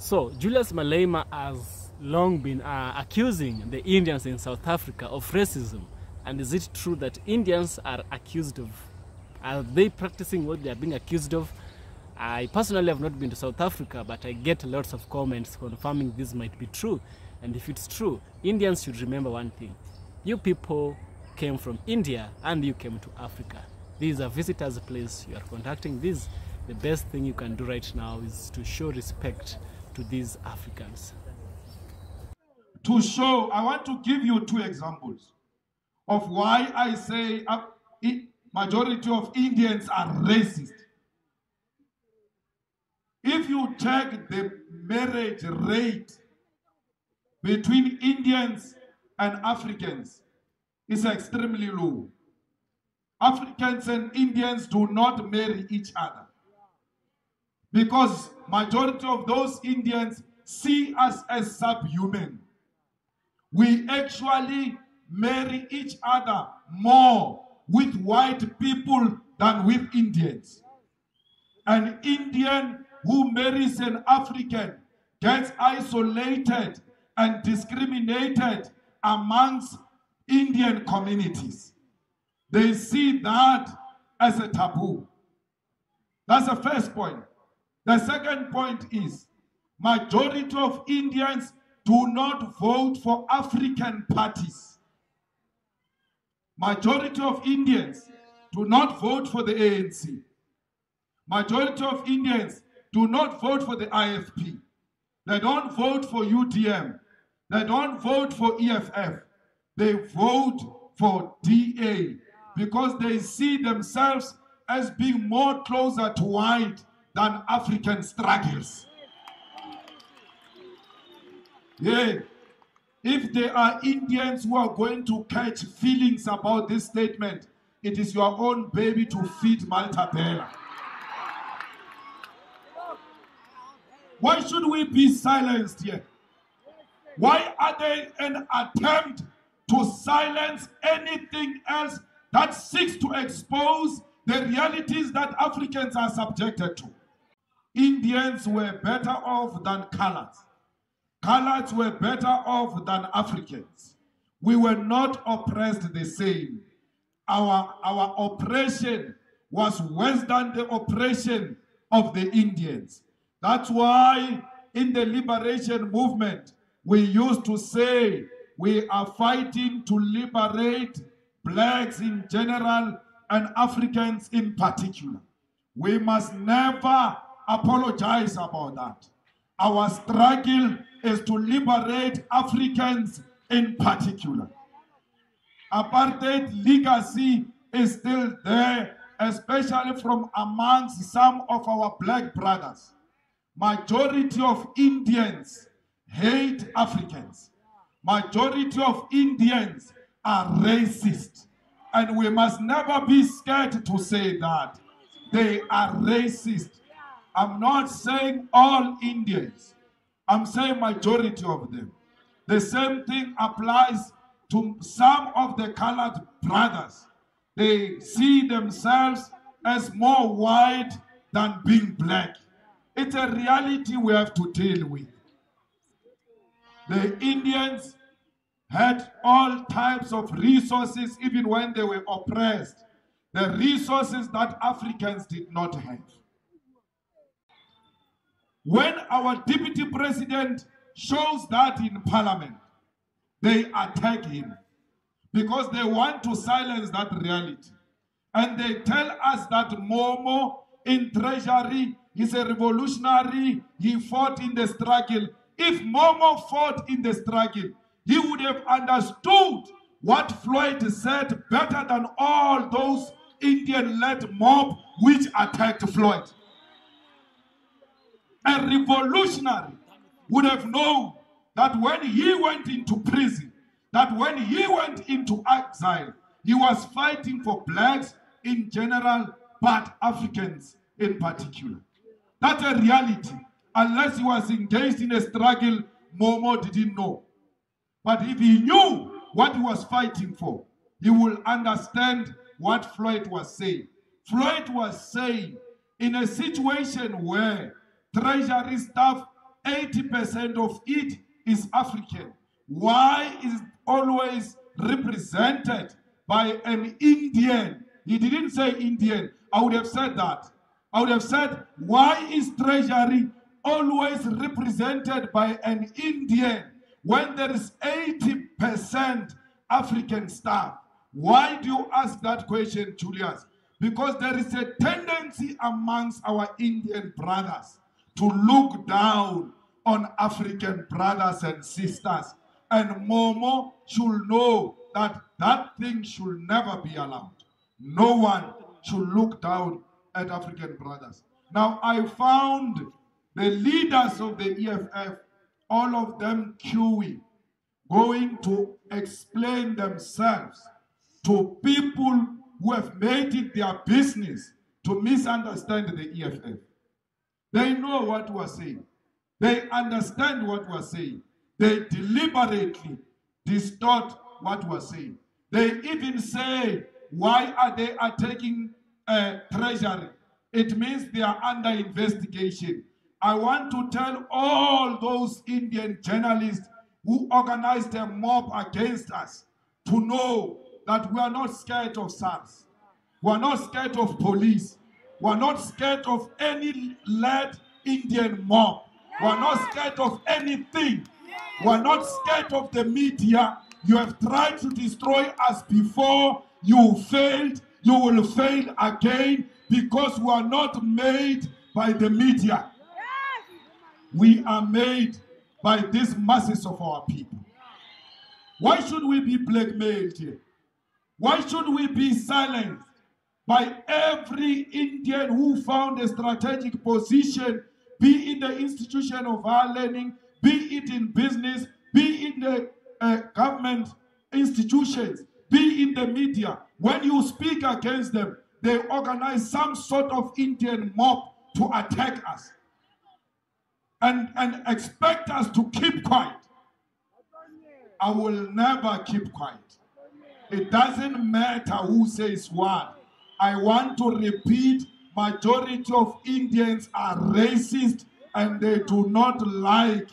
So, Julius Malema has long been accusing the Indians in South Africa of racism. And is it true that Indians are accused of, are they practicing what they are being accused of? I personally have not been to South Africa, but I get lots of comments confirming this might be true. And if it's true, Indians should remember one thing. You people came from India and you came to Africa. This is a visitor's place. You are contacting this. The best thing you can do right now is to show respect to these Africans. To show, I want to give you two examples of why I say majority of Indians are racist. If you check the marriage rate between Indians and Africans, it's extremely low. Africans and Indians do not marry each other because majority of those Indians see us as subhuman. We actually marry each other more with white people than with Indians. An Indian who marries an African gets isolated and discriminated amongst Indian communities. They see that as a taboo. That's the first point. The second point is, majority of Indians do not vote for African parties. Majority of Indians do not vote for the ANC. Majority of Indians do not vote for the IFP. They don't vote for UDM. They don't vote for EFF. They vote for DA because they see themselves as being more closer to white than African struggles. Yeah. If there are Indians who are going to catch feelings about this statement, it is your own baby to feed Malta Bella. Why should we be silenced here? Why are they an attempt to silence anything else that seeks to expose the realities that Africans are subjected to? Indians were better off than coloreds. Coloreds were better off than Africans. We were not oppressed the same. Our oppression was worse than the oppression of the Indians. That's why in the liberation movement, we used to say we are fighting to liberate blacks in general and Africans in particular. We must never apologize about that. Our struggle is to liberate Africans in particular. Apartheid legacy is still there, especially from amongst some of our black brothers. Majority of Indians hate Africans. Majority of Indians are racist. And we must never be scared to say that. They are racist. I'm not saying all Indians. I'm saying majority of them. The same thing applies to some of the colored brothers. They see themselves as more white than being black. It's a reality we have to deal with. The Indians had all types of resources even when they were oppressed. The resources that Africans did not have. When our deputy president shows that in parliament, they attack him because they want to silence that reality. And they tell us that Momo in treasury is a revolutionary, he fought in the struggle. If Momo fought in the struggle, he would have understood what Floyd said better than all those Indian-led mob which attacked Floyd. A revolutionary would have known that when he went into prison, that when he went into exile, he was fighting for blacks in general, but Africans in particular. That's a reality. Unless he was engaged in a struggle, Momo didn't know. But if he knew what he was fighting for, he will understand what Floyd was saying. Floyd was saying, in a situation where treasury staff 80% of it is African? Why is it always represented by an Indian? He didn't say Indian. I would have said that. I would have said, why is Treasury always represented by an Indian when there is 80% African staff? Why do you ask that question, Julius? Because there is a tendency amongst our Indian brothers to look down on African brothers and sisters. And Momo should know that that thing should never be allowed. No one should look down at African brothers. Now, I found the leaders of the EFF, all of them queuing, going to explain themselves to people who have made it their business to misunderstand the EFF. They know what we're saying. They understand what we're saying. They deliberately distort what we're saying. They even say, why are they attacking Treasury? It means they are under investigation. I want to tell all those Indian journalists who organized a mob against us to know that we are not scared of SARS. We are not scared of police. We are not scared of any led Indian mob. We are not scared of anything. We are not scared of the media. You have tried to destroy us before. You failed. You will fail again because we are not made by the media. We are made by these masses of our people. Why should we be blackmailed here? Why should we be silenced by every Indian who found a strategic position, be in the institution of higher learning, be it in business, be in the government institutions, be in the media? When you speak against them, they organize some sort of Indian mob to attack us and expect us to keep quiet. I will never keep quiet. It doesn't matter who says what. I want to repeat, majority of Indians are racist and they do not like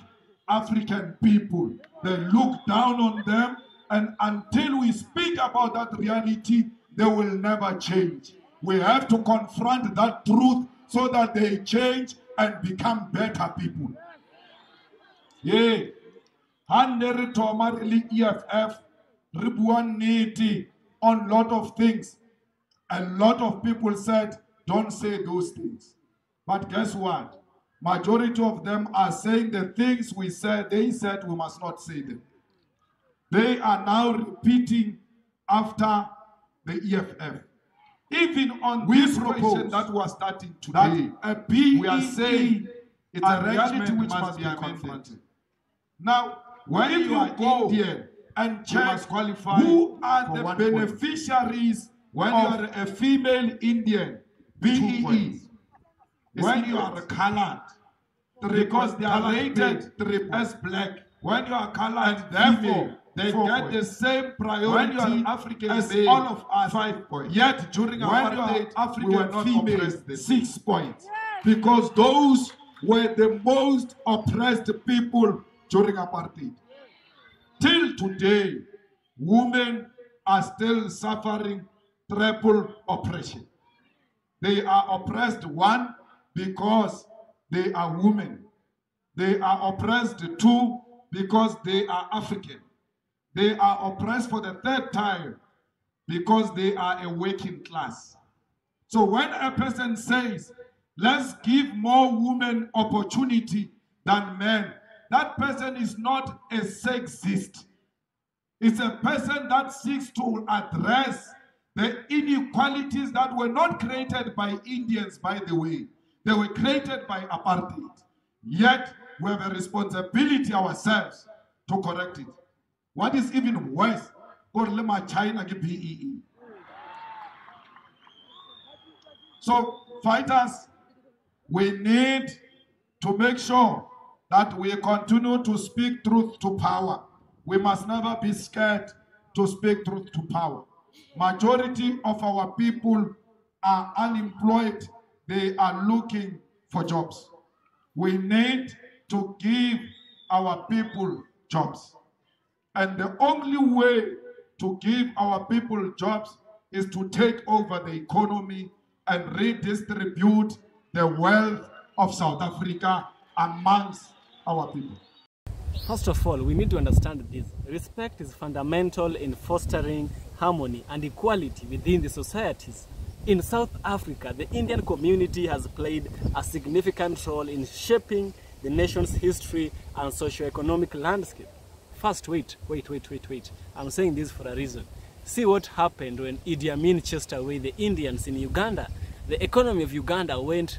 African people. They look down on them, and until we speak about that reality, they will never change. We have to confront that truth so that they change and become better people. Yeah. Handere Tomarili EFF, Ribuan Niti on a lot of things. A lot of people said, don't say those things. But guess what? Majority of them are saying the things we said, they said we must not say them. They are now repeating after the EFF. Even on this question that was starting today, we are saying it's a reality which must be confronted. Now, when you are Indian and check who are the beneficiaries when you are a female Indian, BEE, when you are colored, because they are rated as black. When you are colored, therefore, they get the same priority African as all of us. 5 points. Yet during apartheid, African we were not female, 6 points. Because those were the most oppressed people during apartheid. Till today, women are still suffering triple oppression. They are oppressed, 1, because they are women. They are oppressed, 2, because they are African. They are oppressed for the 3rd time because they are a working class. So when a person says, let's give more women opportunity than men, that person is not a sexist. It's a person that seeks to address the inequalities that were not created by Indians, by the way. They were created by apartheid. Yet, we have a responsibility ourselves to correct it. What is even worse, China BEE. So, fighters, we need to make sure that we continue to speak truth to power. We must never be scared to speak truth to power. Majority of our people are unemployed. They are looking for jobs. We need to give our people jobs. And the only way to give our people jobs is to take over the economy and redistribute the wealth of South Africa amongst our people. First of all, we need to understand this. Respect is fundamental in fostering harmony and equality within the societies. In South Africa, the Indian community has played a significant role in shaping the nation's history and socio-economic landscape. First, wait. I'm saying this for a reason. See what happened when Idi Amin chased away the Indians in Uganda. The economy of Uganda went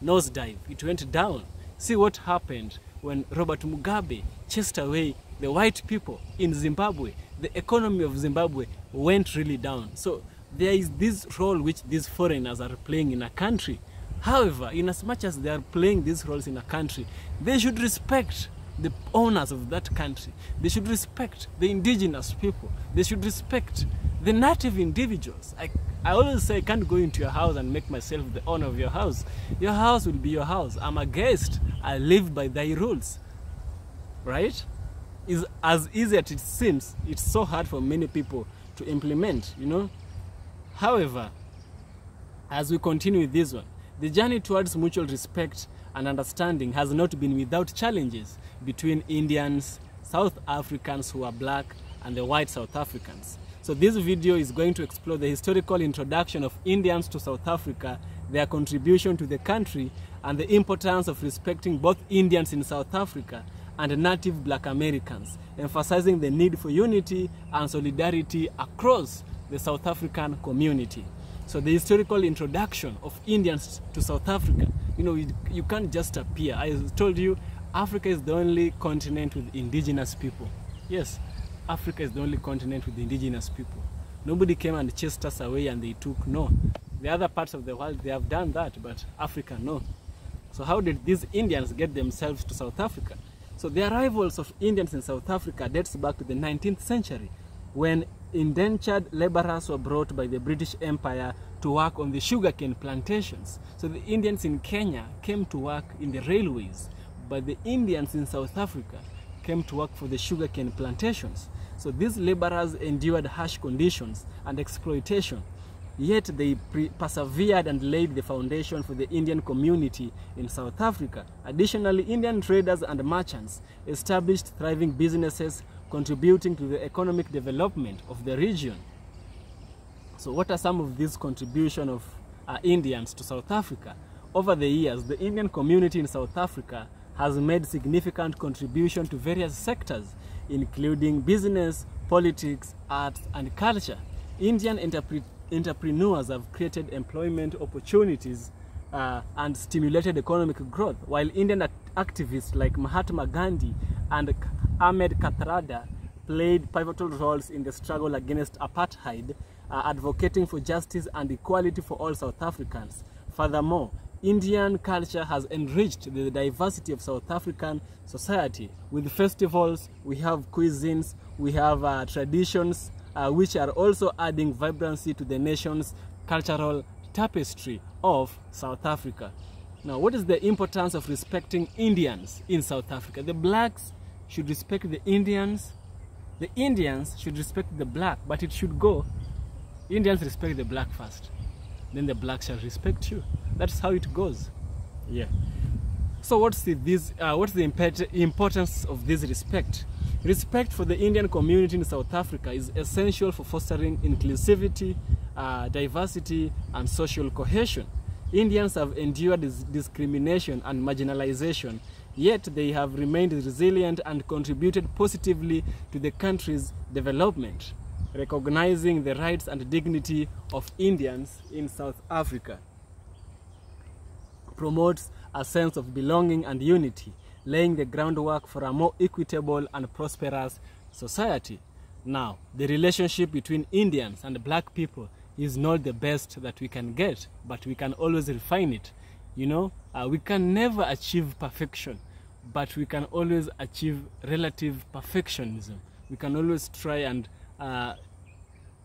nosedive. It went down. See what happened when Robert Mugabe chased away the white people in Zimbabwe. The economy of Zimbabwe went really down. So there is this role which these foreigners are playing in a country. However, in as much as they are playing these roles in a country, they should respect the owners of that country. They should respect the indigenous people. They should respect the native individuals. I always say I can't go into your house and make myself the owner of your house. Your house will be your house. I'm a guest. I live by thy rules. Right? Is as easy as it seems, it's so hard for many people to implement, you know. However, as we continue with this one, the journey towards mutual respect and understanding has not been without challenges between Indians, South Africans who are black, and the white South Africans. So this video is going to explore the historical introduction of Indians to South Africa, their contribution to the country, and the importance of respecting both Indians in South Africa and native black Americans, emphasizing the need for unity and solidarity across the South African community. So the historical introduction of Indians to South Africa, you know, you can't just appear. I told you, Africa is the only continent with indigenous people. Yes, Africa is the only continent with indigenous people. Nobody came and chased us away and they took, no. The other parts of the world, they have done that, but Africa, no. So how did these Indians get themselves to South Africa? So the arrivals of Indians in South Africa dates back to the 19th century, when indentured laborers were brought by the British Empire to work on the sugarcane plantations. So the Indians in Kenya came to work in the railways, but the Indians in South Africa came to work for the sugarcane plantations. So these laborers endured harsh conditions and exploitation, yet they persevered and laid the foundation for the Indian community in South Africa. Additionally, Indian traders and merchants established thriving businesses, contributing to the economic development of the region. So what are some of these contributions of Indians to South Africa? Over the years, the Indian community in South Africa has made significant contribution to various sectors, including business, politics, arts, and culture. Indian entrepreneurs have created employment opportunities and stimulated economic growth, while Indian activists like Mahatma Gandhi and Ahmed Kathrada played pivotal roles in the struggle against apartheid, advocating for justice and equality for all South Africans. Furthermore, Indian culture has enriched the diversity of South African society. With festivals, we have cuisines, we have traditions, which are also adding vibrancy to the nation's cultural tapestry of South Africa. Now, what is the importance of respecting Indians in South Africa? The blacks should respect the Indians. The Indians should respect the black, but it should go. Indians respect the black first, then the black shall respect you. That's how it goes. Yeah. So what's the importance of this respect? Respect for the Indian community in South Africa is essential for fostering inclusivity, diversity, and social cohesion. Indians have endured discrimination and marginalization, yet they have remained resilient and contributed positively to the country's development. Recognizing the rights and dignity of Indians in South Africa promotes a sense of belonging and unity, laying the groundwork for a more equitable and prosperous society. Now, the relationship between Indians and black people is not the best that we can get, but we can always refine it. You know, we can never achieve perfection, but we can always achieve relative perfectionism. We can always try and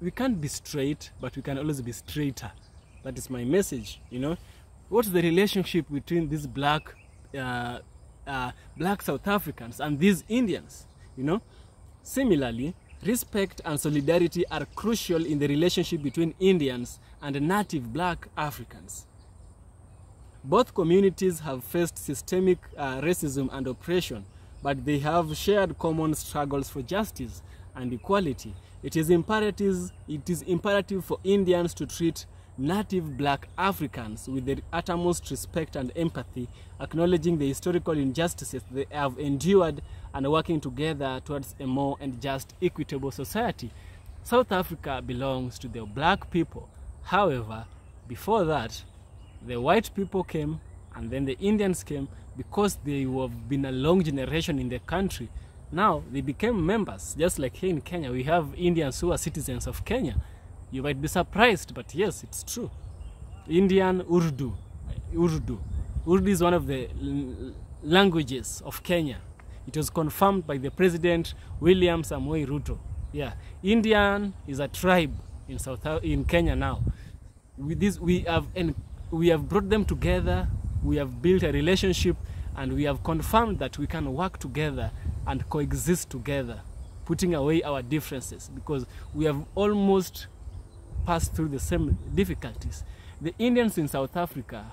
we can't be straight, but we can always be straighter. That is my message, you know. What's the relationship between these black black South Africans and these Indians, you know. Similarly, respect and solidarity are crucial in the relationship between Indians and native black Africans. Both communities have faced systemic racism and oppression, but they have shared common struggles for justice and equality. It is imperative for Indians to treat native black Africans with the utmost respect and empathy, acknowledging the historical injustices they have endured and working together towards a more and just equitable society. South Africa belongs to the black people. However, before that, the white people came and then the Indians came because they have been a long generation in the country. Now they became members, just like here in Kenya. We have Indians who are citizens of Kenya. You might be surprised, but yes, it's true. Indian Urdu. Urdu is one of the languages of Kenya. It was confirmed by the President William Samoei Ruto. Yeah, Indian is a tribe in Kenya now. With this, we have brought them together. We have built a relationship, and we have confirmed that we can work together and coexist together, putting away our differences, because we have almost passed through the same difficulties. The Indians in South Africa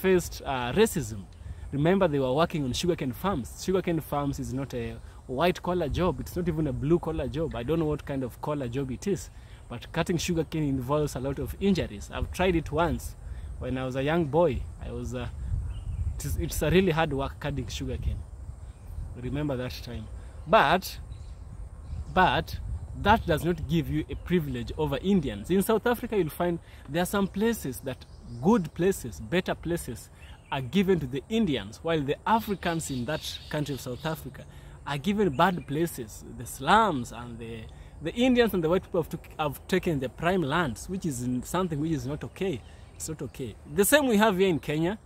faced racism. Remember, they were working on sugarcane farms. Sugarcane farms is not a white-collar job. It's not even a blue-collar job. I don't know what kind of collar job it is, but cutting sugarcane involves a lot of injuries. I've tried it once when I was a young boy. It's a really hard work cutting sugarcane. Remember that time. But that does not give you a privilege over Indians. In South Africa, you'll find there are some places that good places, better places, are given to the Indians, while the Africans in that country of South Africa are given bad places, the slums, and the Indians and the white people have taken the prime lands, which is something which is not okay. It's not okay. The same we have here in Kenya.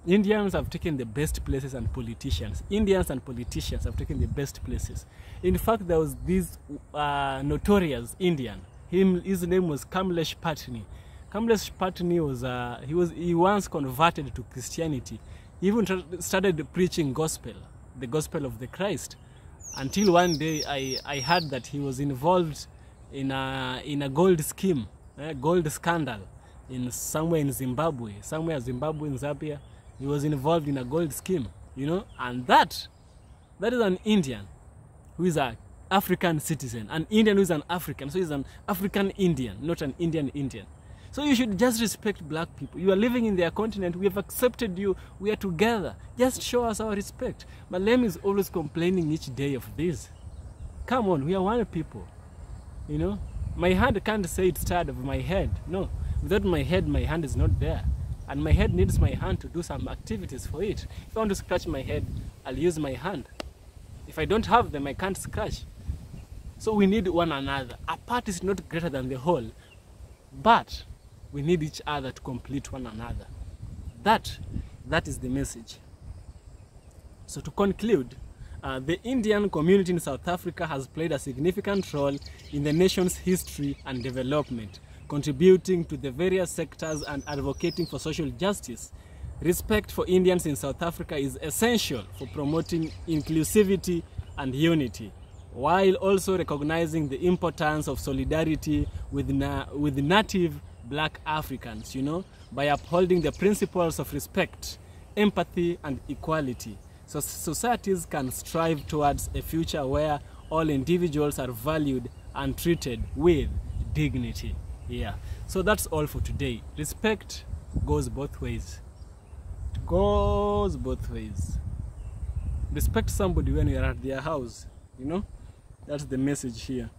Indians have taken the best places and politicians. Indians and politicians have taken the best places. In fact, there was this notorious Indian. His name was Kamlesh Patni. Kamlesh Patni he once converted to Christianity. He even started preaching the gospel of the Christ. Until one day I heard that he was involved in a gold scheme, gold scandal somewhere in Zimbabwe, in Zambia. He was involved in a gold scheme, you know, and that is an Indian who is an African citizen, an Indian who is an African. So he's an African Indian, not an Indian Indian. So you should just respect black people. You are living in their continent. We have accepted you. We are together. Just show us our respect. Malema is always complaining each day of this. Come on, we are one people. You know, my hand can't say it's tired of my head. No, without my head, my hand is not there. And my head needs my hand to do some activities for it. If I want to scratch my head, I'll use my hand. If I don't have them, I can't scratch. So we need one another. A part is not greater than the whole, but we need each other to complete one another. That is the message. So to conclude, the Indian community in South Africa has played a significant role in the nation's history and development, contributing to the various sectors and advocating for social justice. Respect for Indians in South Africa is essential for promoting inclusivity and unity, while also recognizing the importance of solidarity with native black Africans, you know, by upholding the principles of respect, empathy, and equality. So societies can strive towards a future where all individuals are valued and treated with dignity. Yeah, so that's all for today. Respect goes both ways. It goes both ways. Respect somebody when you're at their house, you know. That's the message here.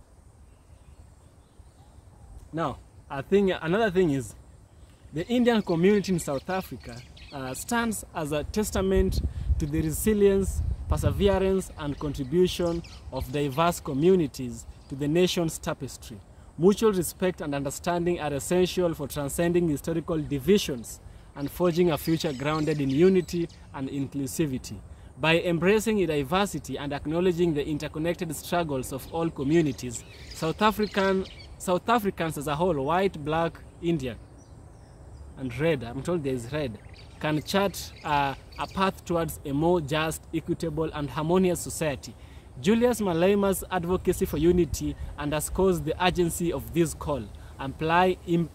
Now, I think another thing is the Indian community in South Africa stands as a testament to the resilience, perseverance, and contribution of diverse communities to the nation's tapestry. Mutual respect and understanding are essential for transcending historical divisions and forging a future grounded in unity and inclusivity. By embracing diversity and acknowledging the interconnected struggles of all communities, South Africans as a whole, white, black, Indian, and red, I'm told there is red, can chart a path towards a more just, equitable, and harmonious society. Julius Malema's advocacy for unity underscores the urgency of this call, amplifying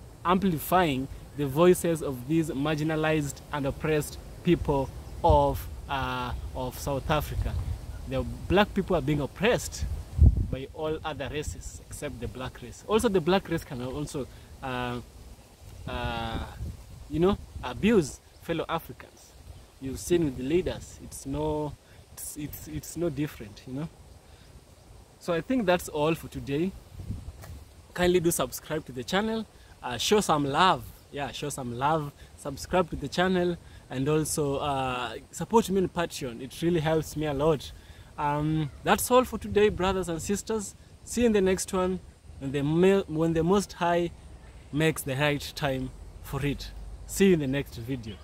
the voices of these marginalized and oppressed people of South Africa. The black people are being oppressed by all other races except the black race. Also, the black race can also, abuse fellow Africans. You've seen with the leaders, it's no different, you know. So I think that's all for today. Kindly do subscribe to the channel, show some love. Yeah, show some love, subscribe to the channel, and also support me on Patreon. It really helps me a lot. That's all for today, brothers and sisters. See you in the next one, when the Most High makes the right time for it. See you in the next video.